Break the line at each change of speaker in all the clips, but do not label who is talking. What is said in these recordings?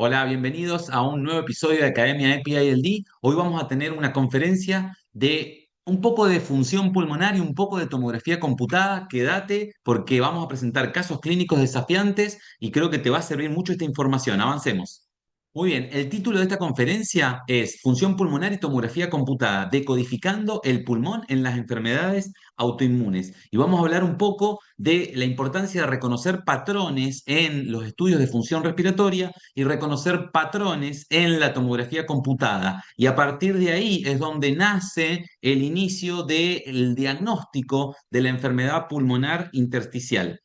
Hola, bienvenidos a un nuevo episodio de Academia EPI ILD. Hoy vamos a tener una conferencia de un poco de función pulmonar y un poco de tomografía computada. Quédate porque vamos a presentar casos clínicos desafiantes y creo que te va a servir mucho esta información. Avancemos. Muy bien, el título de esta conferencia es Función pulmonar y tomografía computada, decodificando el pulmón en las enfermedades autoinmunes. Y vamos a hablar un poco de la importancia de reconocer patrones en los estudios de función respiratoria y reconocer patrones en la tomografía computada. Y a partir de ahí es donde nace el inicio del diagnóstico de la enfermedad pulmonar intersticial.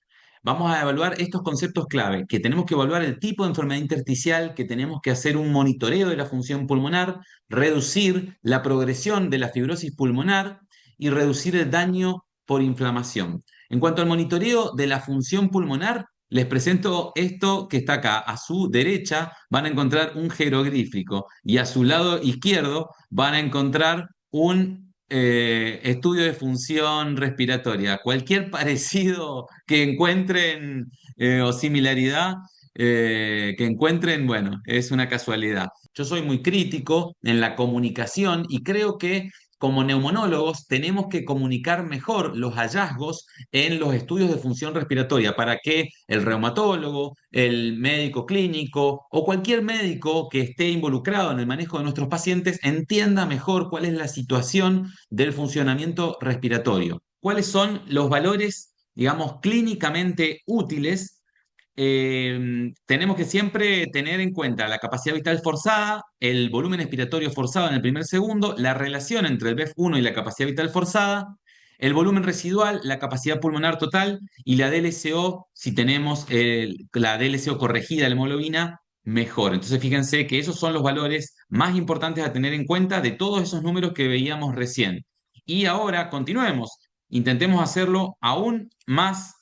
Vamos a evaluar estos conceptos clave, que tenemos que evaluar el tipo de enfermedad intersticial, que tenemos que hacer un monitoreo de la función pulmonar, reducir la progresión de la fibrosis pulmonar y reducir el daño por inflamación. En cuanto al monitoreo de la función pulmonar, les presento esto que está acá. A su derecha van a encontrar un jeroglífico y a su lado izquierdo van a encontrar un estudio de función respiratoria. Cualquier parecido que encuentren o similaridad que encuentren, bueno, es una casualidad. Yo soy muy crítico en la comunicación y creo que como neumonólogos tenemos que comunicar mejor los hallazgos en los estudios de función respiratoria para que el reumatólogo, el médico clínico o cualquier médico que esté involucrado en el manejo de nuestros pacientes entienda mejor cuál es la situación del funcionamiento respiratorio. ¿Cuáles son los valores, digamos, clínicamente útiles? Tenemos que siempre tener en cuenta la capacidad vital forzada, el volumen expiratorio forzado en el primer segundo, la relación entre el BEF1 y la capacidad vital forzada, el volumen residual, la capacidad pulmonar total y la DLCO, si tenemos la DLCO corregida de la hemoglobina, mejor. Entonces fíjense que esos son los valores más importantes a tener en cuenta de todos esos números que veíamos recién. Y ahora continuemos. Intentemos hacerlo aún más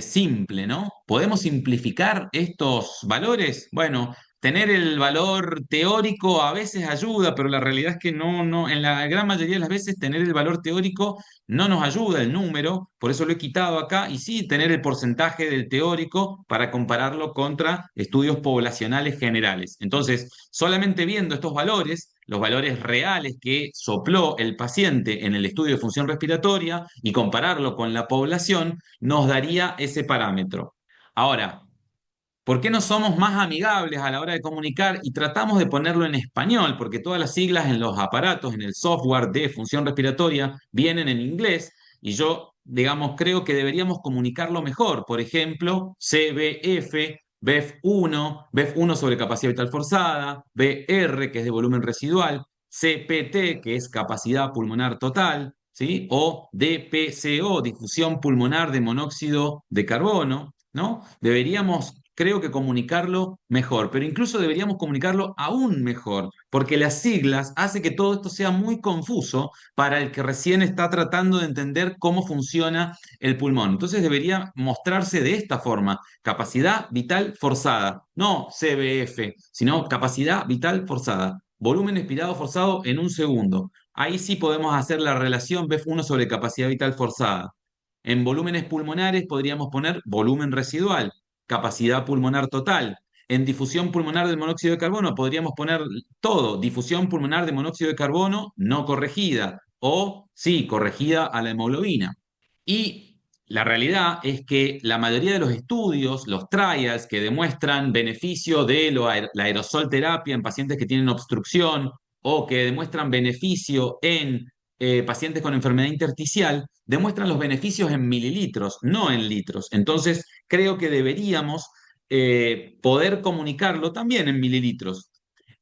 simple, ¿no? ¿Podemos simplificar estos valores? Bueno, tener el valor teórico a veces ayuda, pero la realidad es que en la gran mayoría de las veces tener el valor teórico no nos ayuda el número, por eso lo he quitado acá, y sí tener el porcentaje del teórico para compararlo contra estudios poblacionales generales. Entonces, solamente viendo estos valores, los valores reales que sopló el paciente en el estudio de función respiratoria y compararlo con la población, nos daría ese parámetro. Ahora, ¿por qué no somos más amigables a la hora de comunicar y tratamos de ponerlo en español? Porque todas las siglas en los aparatos, en el software de función respiratoria, vienen en inglés y yo, digamos, creo que deberíamos comunicarlo mejor. Por ejemplo, CBF, BEF1, BEF1 sobre capacidad vital forzada, BR, que es de volumen residual, CPT, que es capacidad pulmonar total, ¿sí? O DPCO, difusión pulmonar de monóxido de carbono, ¿no? Deberíamos, creo que comunicarlo mejor, pero incluso deberíamos comunicarlo aún mejor, porque las siglas hace que todo esto sea muy confuso para el que recién está tratando de entender cómo funciona el pulmón. Entonces debería mostrarse de esta forma: capacidad vital forzada, no CBF, sino capacidad vital forzada. Volumen expirado forzado en un segundo. Ahí sí podemos hacer la relación BEF1 sobre capacidad vital forzada. En volúmenes pulmonares podríamos poner volumen residual, capacidad pulmonar total. En difusión pulmonar del monóxido de carbono podríamos poner todo: difusión pulmonar de monóxido de carbono no corregida o sí, corregida a la hemoglobina. Y la realidad es que la mayoría de los estudios, los trials que demuestran beneficio de la aerosol terapia en pacientes que tienen obstrucción o que demuestran beneficio en pacientes con enfermedad intersticial, demuestran los beneficios en mililitros, no en litros. Entonces, creo que deberíamos poder comunicarlo también en mililitros.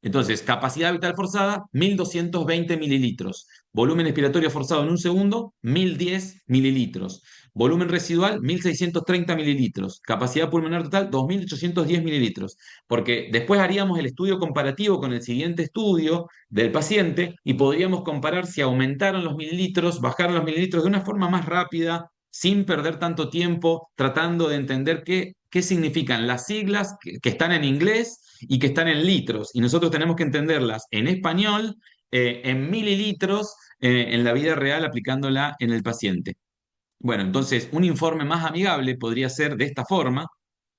Entonces, capacidad vital forzada, 1220 mililitros. Volumen expiratorio forzado en un segundo, 1010 mililitros. Volumen residual, 1630 mililitros. Capacidad pulmonar total, 2810 mililitros. Porque después haríamos el estudio comparativo con el siguiente estudio del paciente y podríamos comparar si aumentaron los mililitros, bajaron los mililitros de una forma más rápida, sin perder tanto tiempo, tratando de entender qué significan las siglas que están en inglés y que están en litros. Y nosotros tenemos que entenderlas en español, en mililitros, en la vida real, aplicándola en el paciente. Bueno, entonces un informe más amigable podría ser de esta forma.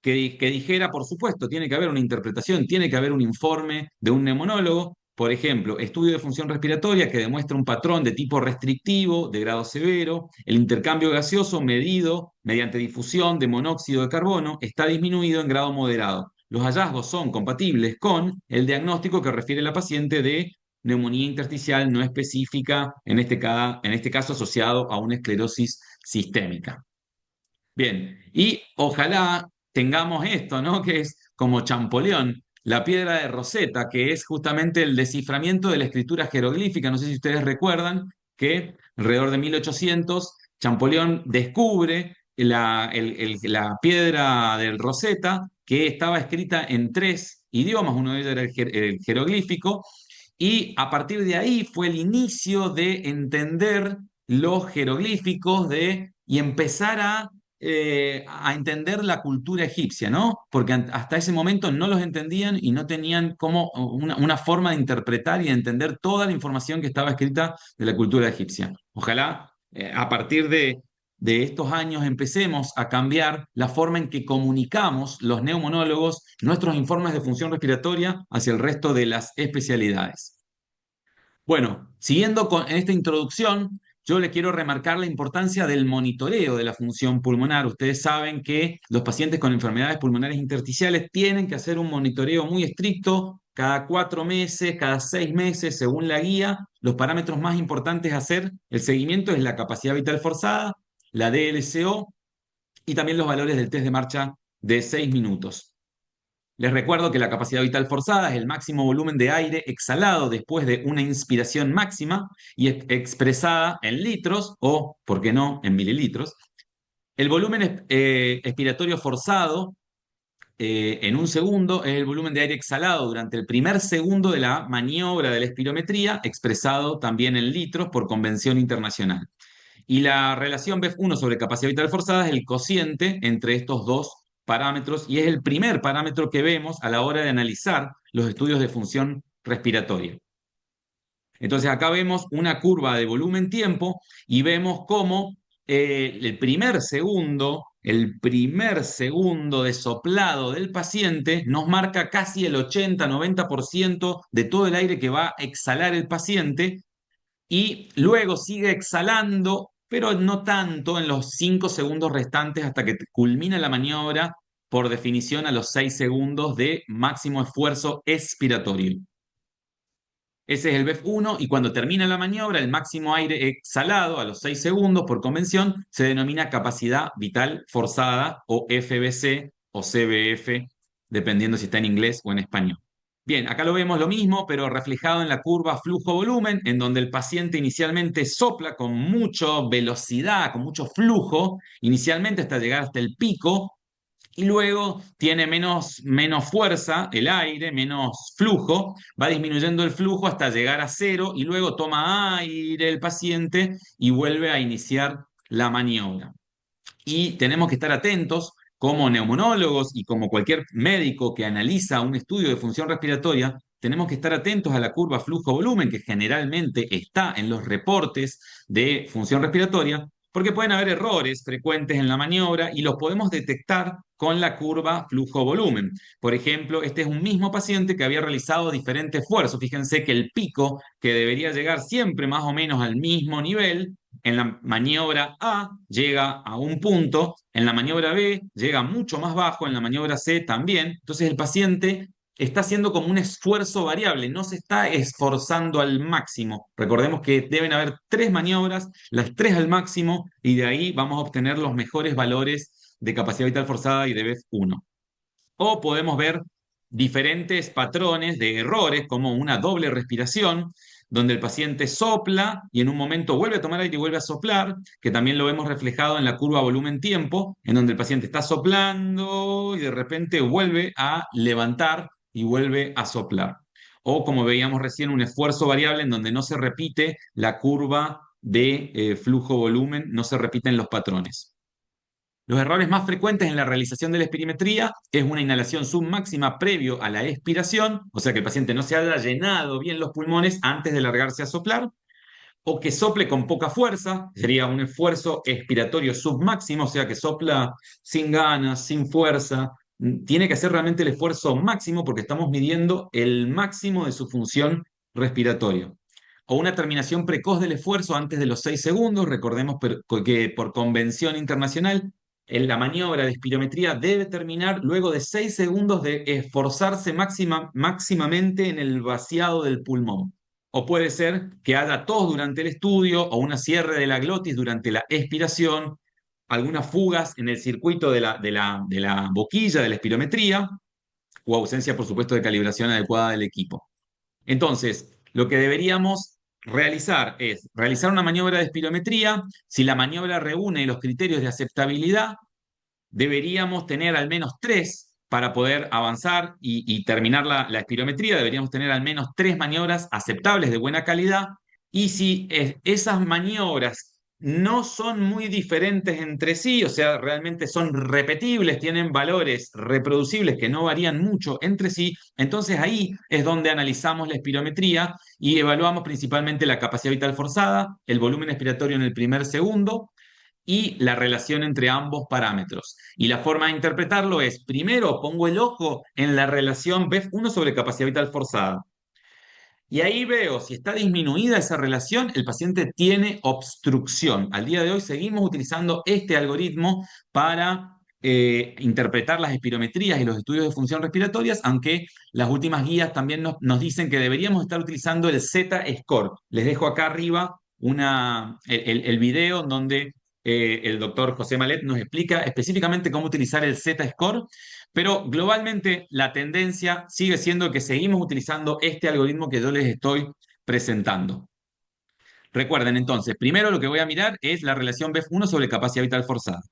que dijera, por supuesto, tiene que haber una interpretación, tiene que haber un informe de un neumonólogo, por ejemplo, estudio de función respiratoria que demuestra un patrón de tipo restrictivo, de grado severo, el intercambio gaseoso medido mediante difusión de monóxido de carbono está disminuido en grado moderado. Los hallazgos son compatibles con el diagnóstico que refiere la paciente de neumonía intersticial no específica, en este caso asociado a una esclerosis sistémica. Bien, y ojalá tengamos esto, ¿no? Que es como Champollion, la piedra de Rosetta, que es justamente el desciframiento de la escritura jeroglífica. No sé si ustedes recuerdan que alrededor de 1800 Champollion descubre la piedra del Rosetta, que estaba escrita en tres idiomas, uno de ellos era el jeroglífico, y a partir de ahí fue el inicio de entender los jeroglíficos y empezar a entender la cultura egipcia, ¿no? Porque hasta ese momento no los entendían y no tenían como una forma de interpretar y de entender toda la información que estaba escrita de la cultura egipcia. Ojalá a partir de estos años empecemos a cambiar la forma en que comunicamos los neumonólogos nuestros informes de función respiratoria hacia el resto de las especialidades. Bueno, siguiendo en esta introducción, yo le quiero remarcar la importancia del monitoreo de la función pulmonar. Ustedes saben que los pacientes con enfermedades pulmonares intersticiales tienen que hacer un monitoreo muy estricto cada 4 meses, cada 6 meses, según la guía. Los parámetros más importantes a hacer el seguimiento es la capacidad vital forzada, la DLCO y también los valores del test de marcha de 6 minutos. Les recuerdo que la capacidad vital forzada es el máximo volumen de aire exhalado después de una inspiración máxima y expresada en litros o, ¿por qué no?, en mililitros. El volumen expiratorio forzado en un segundo es el volumen de aire exhalado durante el primer segundo de la maniobra de la espirometría, expresado también en litros por convención internacional. Y la relación BEF1 sobre capacidad vital forzada es el cociente entre estos dos parámetros y es el primer parámetro que vemos a la hora de analizar los estudios de función respiratoria. Entonces acá vemos una curva de volumen-tiempo y vemos cómo el primer segundo de soplado del paciente nos marca casi el 80-90% de todo el aire que va a exhalar el paciente y luego sigue exhalando, pero no tanto en los 5 segundos restantes hasta que culmina la maniobra, por definición a los 6 segundos de máximo esfuerzo expiratorio. Ese es el BEF1 y cuando termina la maniobra, el máximo aire exhalado a los 6 segundos por convención se denomina capacidad vital forzada o FVC o CVF, dependiendo si está en inglés o en español. Bien, acá lo vemos lo mismo, pero reflejado en la curva flujo-volumen, en donde el paciente inicialmente sopla con mucha velocidad, con mucho flujo, inicialmente hasta llegar hasta el pico, y luego tiene menos fuerza el aire, menos flujo, va disminuyendo el flujo hasta llegar a cero, y luego toma aire el paciente y vuelve a iniciar la maniobra. Y tenemos que estar atentos como neumonólogos y como cualquier médico que analiza un estudio de función respiratoria, tenemos que estar atentos a la curva flujo-volumen que generalmente está en los reportes de función respiratoria, porque pueden haber errores frecuentes en la maniobra y los podemos detectar con la curva flujo-volumen. Por ejemplo, este es un mismo paciente que había realizado diferentes esfuerzos. Fíjense que el pico, que debería llegar siempre más o menos al mismo nivel, en la maniobra A llega a un punto, en la maniobra B llega mucho más bajo, en la maniobra C también. Entonces el paciente está haciendo como un esfuerzo variable, no se está esforzando al máximo. Recordemos que deben haber 3 maniobras, las 3 al máximo, y de ahí vamos a obtener los mejores valores de capacidad vital forzada y de BEF1. O podemos ver diferentes patrones de errores, como una doble respiración, donde el paciente sopla y en un momento vuelve a tomar aire y vuelve a soplar, que también lo vemos reflejado en la curva volumen-tiempo, en donde el paciente está soplando y de repente vuelve a levantar y vuelve a soplar. O como veíamos recién, un esfuerzo variable en donde no se repite la curva de flujo-volumen, no se repiten los patrones. Los errores más frecuentes en la realización de la espirometría es una inhalación submáxima previo a la expiración, o sea que el paciente no se haya llenado bien los pulmones antes de largarse a soplar, o que sople con poca fuerza, sería un esfuerzo expiratorio submáximo, o sea que sopla sin ganas, sin fuerza, tiene que hacer realmente el esfuerzo máximo porque estamos midiendo el máximo de su función respiratoria. O una terminación precoz del esfuerzo antes de los 6 segundos. Recordemos que por convención internacional, en la maniobra de espirometría debe terminar luego de 6 segundos de esforzarse máximamente en el vaciado del pulmón. O puede ser que haya tos durante el estudio o una cierre de la glotis durante la expiración, algunas fugas en el circuito de la boquilla de la espirometría o ausencia, por supuesto, de calibración adecuada del equipo. Entonces, lo que deberíamos realizar es realizar una maniobra de espirometría. Si la maniobra reúne los criterios de aceptabilidad, deberíamos tener al menos tres para poder avanzar y terminar la espirometría. Deberíamos tener al menos tres maniobras aceptables de buena calidad. Y si esas maniobras no son muy diferentes entre sí, o sea, realmente son repetibles, tienen valores reproducibles que no varían mucho entre sí, entonces ahí es donde analizamos la espirometría y evaluamos principalmente la capacidad vital forzada, el volumen expiratorio en el primer segundo y la relación entre ambos parámetros. Y la forma de interpretarlo es, primero pongo el ojo en la relación BEF1 sobre capacidad vital forzada. Y ahí veo si está disminuida esa relación, el paciente tiene obstrucción. Al día de hoy seguimos utilizando este algoritmo para interpretar las espirometrías y los estudios de función respiratorias, aunque las últimas guías también nos dicen que deberíamos estar utilizando el Z-score. Les dejo acá arriba el video donde el doctor José Malet nos explica específicamente cómo utilizar el Z-score, pero globalmente la tendencia sigue siendo que seguimos utilizando este algoritmo que yo les estoy presentando. Recuerden entonces, primero lo que voy a mirar es la relación BEF1 sobre capacidad vital forzada.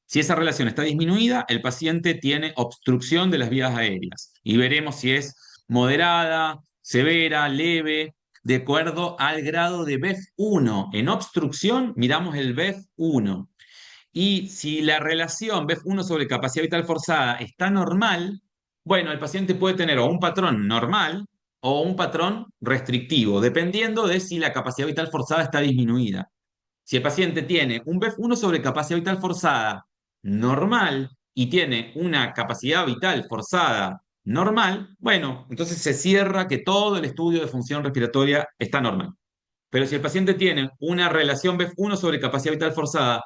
Si esa relación está disminuida, el paciente tiene obstrucción de las vías aéreas y veremos si es moderada, severa, leve, de acuerdo al grado de BEF1. En obstrucción miramos el BEF1. Y si la relación BEF1 sobre capacidad vital forzada está normal, bueno, el paciente puede tener o un patrón normal o un patrón restrictivo, dependiendo de si la capacidad vital forzada está disminuida. Si el paciente tiene un BEF1 sobre capacidad vital forzada normal y tiene una capacidad vital forzada normal, bueno, entonces se cierra que todo el estudio de función respiratoria está normal. Pero si el paciente tiene una relación BEF1 sobre capacidad vital forzada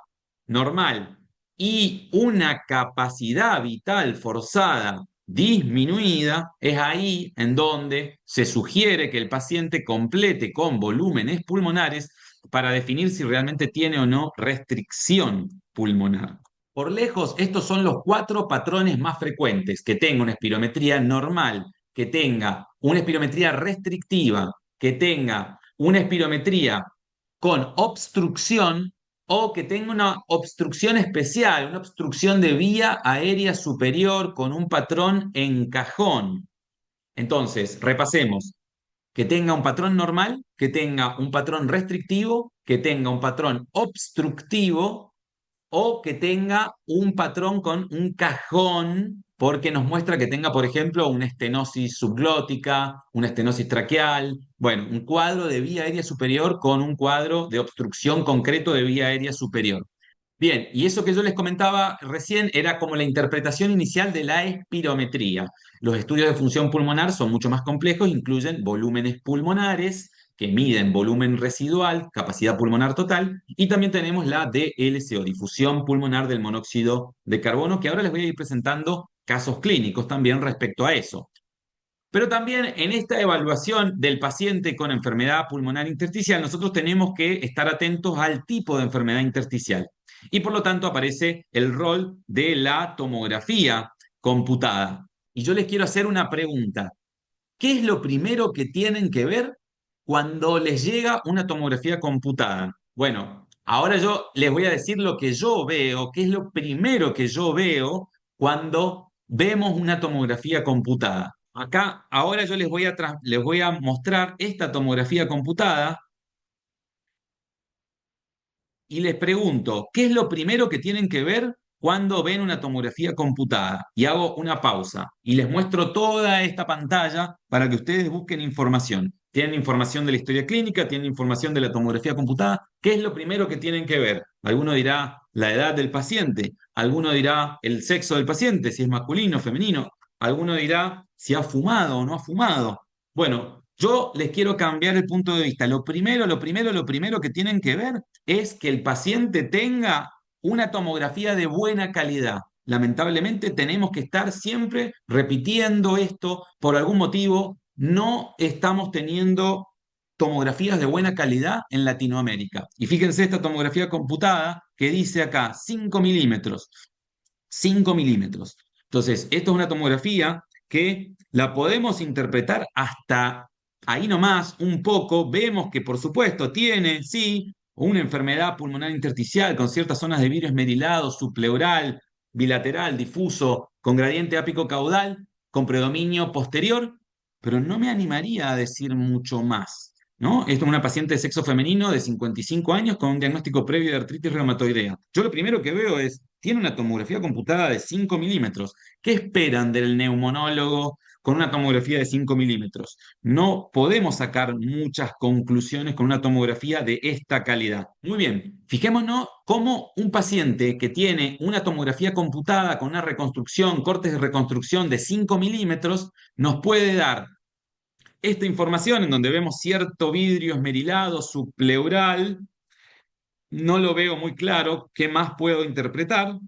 normal y una capacidad vital forzada disminuida, es ahí en donde se sugiere que el paciente complete con volúmenes pulmonares para definir si realmente tiene o no restricción pulmonar. Por lejos, estos son los cuatro patrones más frecuentes: que tenga una espirometría normal, que tenga una espirometría restrictiva, que tenga una espirometría con obstrucción o que tenga una obstrucción especial, una obstrucción de vía aérea superior con un patrón en cajón. Entonces, repasemos: que tenga un patrón normal, que tenga un patrón restrictivo, que tenga un patrón obstructivo o que tenga un patrón con un cajón, porque nos muestra que tenga, por ejemplo, una estenosis subglótica, una estenosis traqueal, bueno, un cuadro de vía aérea superior con un cuadro de obstrucción concreto de vía aérea superior. Bien, y eso que yo les comentaba recién era como la interpretación inicial de la espirometría. Los estudios de función pulmonar son mucho más complejos, incluyen volúmenes pulmonares que miden volumen residual, capacidad pulmonar total, y también tenemos la DLCO, difusión pulmonar del monóxido de carbono, que ahora les voy a ir presentando casos clínicos también respecto a eso. Pero también en esta evaluación del paciente con enfermedad pulmonar intersticial, nosotros tenemos que estar atentos al tipo de enfermedad intersticial. Y por lo tanto aparece el rol de la tomografía computada. Y yo les quiero hacer una pregunta. ¿Qué es lo primero que tienen que ver cuando les llega una tomografía computada? Bueno, ahora yo les voy a decir lo que yo veo, qué es lo primero que yo veo cuando vemos una tomografía computada. Acá, ahora yo les voy a mostrar esta tomografía computada y les pregunto, ¿qué es lo primero que tienen que ver cuando ven una tomografía computada? Y hago una pausa y les muestro toda esta pantalla para que ustedes busquen información. tienen información de la historia clínica, tienen información de la tomografía computada. ¿Qué es lo primero que tienen que ver? Alguno dirá la edad del paciente, alguno dirá el sexo del paciente, si es masculino o femenino, alguno dirá si ha fumado o no ha fumado. Bueno, yo les quiero cambiar el punto de vista. Lo primero que tienen que ver es que el paciente tenga una tomografía de buena calidad. Lamentablemente tenemos que estar siempre repitiendo esto por algún motivo. No estamos teniendo tomografías de buena calidad en Latinoamérica. Y fíjense esta tomografía computada que dice acá 5 milímetros. 5 milímetros. Entonces, esto es una tomografía que la podemos interpretar hasta ahí nomás, un poco. Vemos que, por supuesto, tiene, sí, una enfermedad pulmonar intersticial con ciertas zonas de vidrio esmerilado, subpleural, bilateral, difuso, con gradiente ápico-caudal, con predominio posterior, pero no me animaría a decir mucho más, ¿no? Esto es una paciente de sexo femenino de 55 años con un diagnóstico previo de artritis reumatoidea. Yo lo primero que veo es, tiene una tomografía computada de 5 milímetros. ¿Qué esperan del neumonólogo con una tomografía de 5 milímetros? No podemos sacar muchas conclusiones con una tomografía de esta calidad. Muy bien, fijémonos cómo un paciente que tiene una tomografía computada con una reconstrucción, cortes de reconstrucción de 5 milímetros, nos puede dar esta información en donde vemos cierto vidrio esmerilado subpleural. No lo veo muy claro. ¿Qué más puedo interpretar?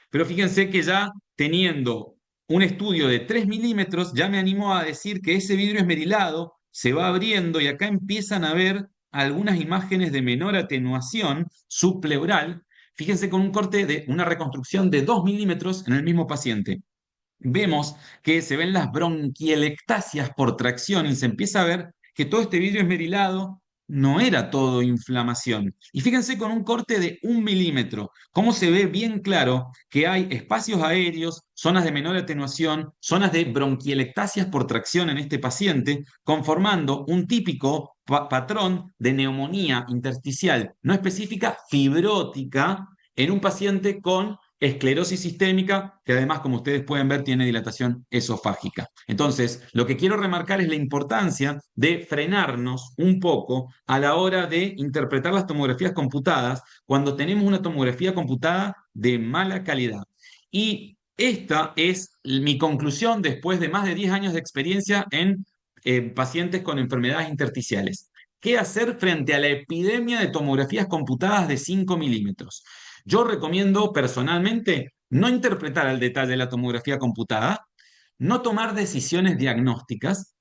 Pero fíjense que ya teniendo un estudio de 3 milímetros, ya me animo a decir que ese vidrio esmerilado se va abriendo y acá empiezan a ver algunas imágenes de menor atenuación subpleural. Fíjense con un corte de una reconstrucción de 2 milímetros en el mismo paciente. Vemos que se ven las bronquielectasias por tracción y se empieza a ver que todo este vidrio esmerilado no era todo inflamación. Y fíjense con un corte de 1 milímetro, cómo se ve bien claro que hay espacios aéreos, zonas de menor atenuación, zonas de bronquielectasias por tracción en este paciente, conformando un típico patrón de neumonía intersticial no específica, fibrótica, en un paciente con esclerosis sistémica, que además, como ustedes pueden ver, tiene dilatación esofágica. Entonces, lo que quiero remarcar es la importancia de frenarnos un poco a la hora de interpretar las tomografías computadas cuando tenemos una tomografía computada de mala calidad. Y esta es mi conclusión después de más de 10 años de experiencia en pacientes con enfermedades intersticiales. ¿Qué hacer frente a la epidemia de tomografías computadas de 5 milímetros? Yo recomiendo personalmente no interpretar al detalle la tomografía computada, no tomar decisiones diagnósticas,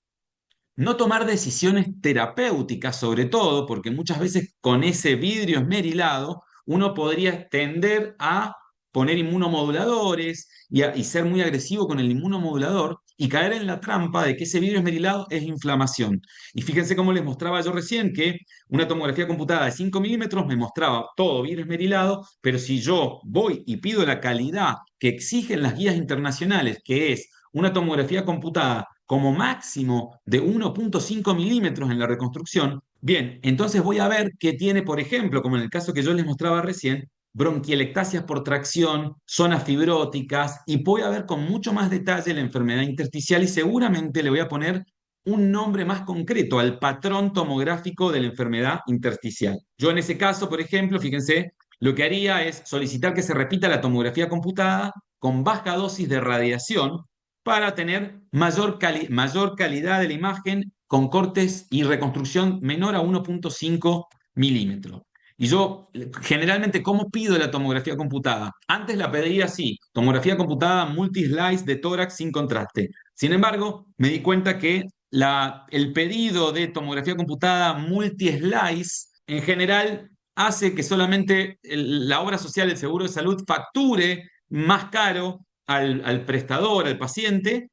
no tomar decisiones terapéuticas sobre todo, porque muchas veces con ese vidrio esmerilado uno podría tender a poner inmunomoduladores y ser muy agresivo con el inmunomodulador y caer en la trampa de que ese vidrio esmerilado es inflamación. Y fíjense cómo les mostraba yo recién que una tomografía computada de 5 milímetros me mostraba todo vidrio esmerilado, pero si yo voy y pido la calidad que exigen las guías internacionales, que es una tomografía computada como máximo de 1,5 milímetros en la reconstrucción, bien, entonces voy a ver que tiene, por ejemplo, como en el caso que yo les mostraba recién, bronquielectasias por tracción, zonas fibróticas, y voy a ver con mucho más detalle la enfermedad intersticial y seguramente le voy a poner un nombre más concreto al patrón tomográfico de la enfermedad intersticial. Yo en ese caso, por ejemplo, fíjense, lo que haría es solicitar que se repita la tomografía computada con baja dosis de radiación para tener mayor calidad de la imagen con cortes y reconstrucción menor a 1,5 milímetros. Y yo generalmente, ¿cómo pido la tomografía computada? Antes la pedía así, tomografía computada multi-slice de tórax sin contraste. Sin embargo, me di cuenta que el pedido de tomografía computada multi-slice en general hace que solamente la obra social del Seguro de Salud facture más caro al prestador, al paciente.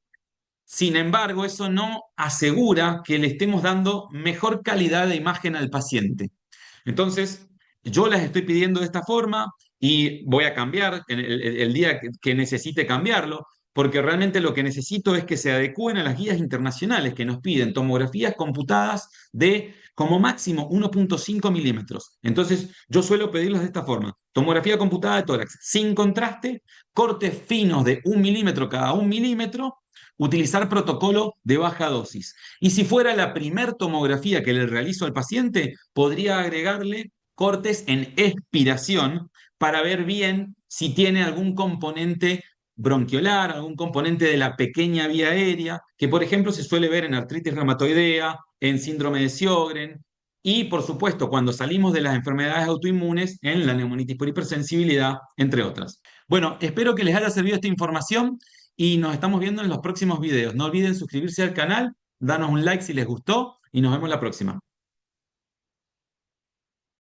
Sin embargo, eso no asegura que le estemos dando mejor calidad de imagen al paciente. Entonces, yo las estoy pidiendo de esta forma y voy a cambiar el día que necesite cambiarlo, porque realmente lo que necesito es que se adecúen a las guías internacionales que nos piden tomografías computadas de como máximo 1,5 milímetros. Entonces, yo suelo pedirlas de esta forma. Tomografía computada de tórax sin contraste, cortes finos de 1 milímetro cada 1 milímetro, utilizar protocolo de baja dosis. Y si fuera la primer tomografía que le realizo al paciente, podría agregarle cortes en expiración para ver bien si tiene algún componente bronquiolar, algún componente de la pequeña vía aérea, que por ejemplo se suele ver en artritis reumatoidea, en síndrome de Sjögren, y por supuesto cuando salimos de las enfermedades autoinmunes, en la neumonitis por hipersensibilidad, entre otras. Bueno, espero que les haya servido esta información y nos estamos viendo en los próximos videos. No olviden suscribirse al canal, danos un like si les gustó y nos vemos la próxima.